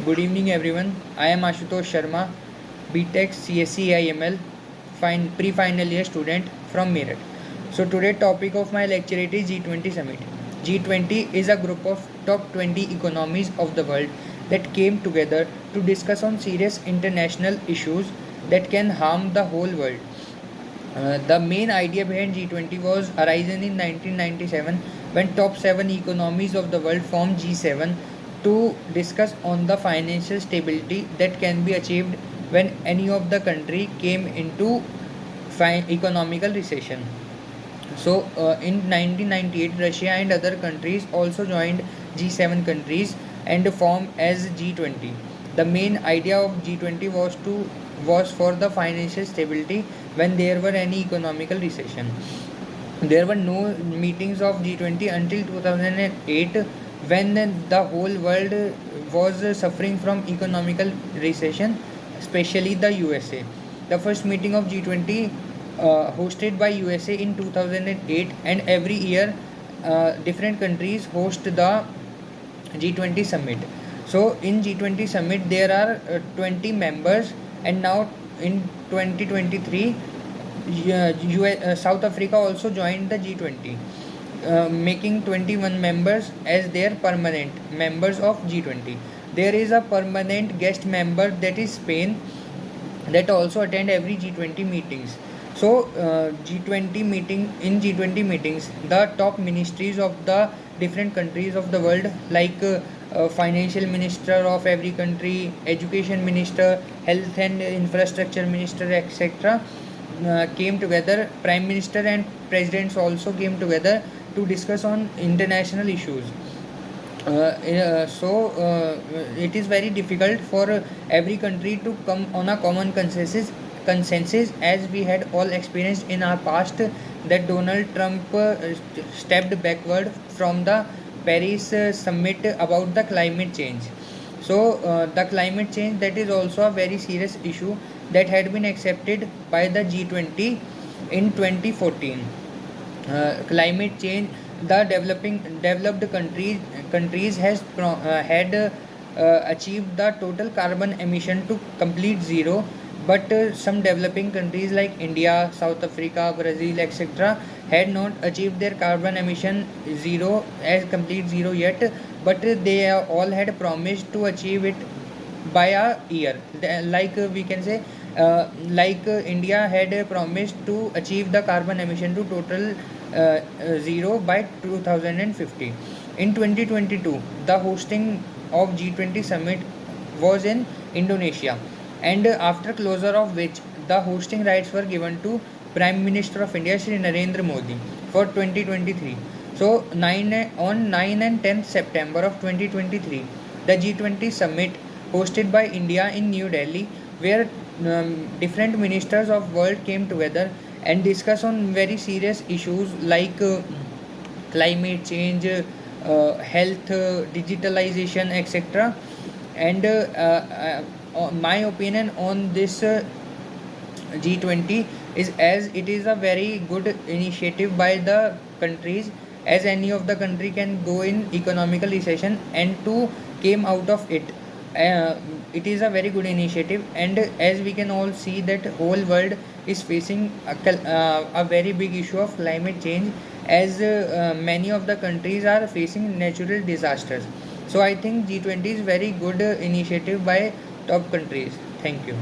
Good evening, everyone. I am Ashutosh Sharma, BTech CSE IML, pre-final year student from Meerut. So today topic of my lecture it is G20 summit. G20 is a group of top 20 economies of the world that came together to discuss on serious international issues that can harm the whole world. The main idea behind G20 was arisen in 1997 when top 7 economies of the world formed G7 to discuss on the financial stability that can be achieved when any of the country came into economical recession. So, in 1998, Russia and other countries also joined G7 countries and formed as G20. The main idea of G20 was for the financial stability when there were any economical recession. There were no meetings of G20 until 2008 when the whole world was suffering from economical recession, especially the USA. The first meeting of G20 hosted by USA in 2008, and every year different countries host the G20 summit. So in G20 summit there are 20 members, and now in 2023 South Africa also joined the G20, making 21 members as their permanent members of G20. There is a permanent guest member, that is Spain, that also attend every G20 meetings. So G20 meetings, the top ministries of the different countries of the world, like financial minister of every country, education minister, health and infrastructure minister, etc., came together. Prime minister and presidents also came together to discuss on international issues. It is very difficult for every country to come on a common consensus, as we had all experienced in our past that Donald Trump stepped backward from the Paris summit about the climate change. So the climate change, that is also a very serious issue that had been accepted by the G20 in 2014. Climate change, the developed countries had achieved the total carbon emission to complete zero, but some developing countries like India, South Africa, Brazil, etc., had not achieved their carbon emission zero as complete zero yet, but they all had promised to achieve it by a year. Like we can say, India had promised to achieve the carbon emission to total zero by 2050. In 2022, the hosting of G20 summit was in Indonesia, and after closure of which the hosting rights were given to Prime Minister of India Shri Narendra Modi for 2023. So 9 and 10th September of 2023, the G20 summit hosted by India in New Delhi, where different ministers of world came together and discuss on very serious issues like climate change, health, digitalization, etc. And my opinion on this G20 is, as it is a very good initiative by the countries, as any of the country can go in economical recession and to came out of it. uh, it is a very good initiative, and as we can all see that whole world is facing a very big issue of climate change, as many of the countries are facing natural disasters. So I think G20 is very good initiative by top countries. Thank you.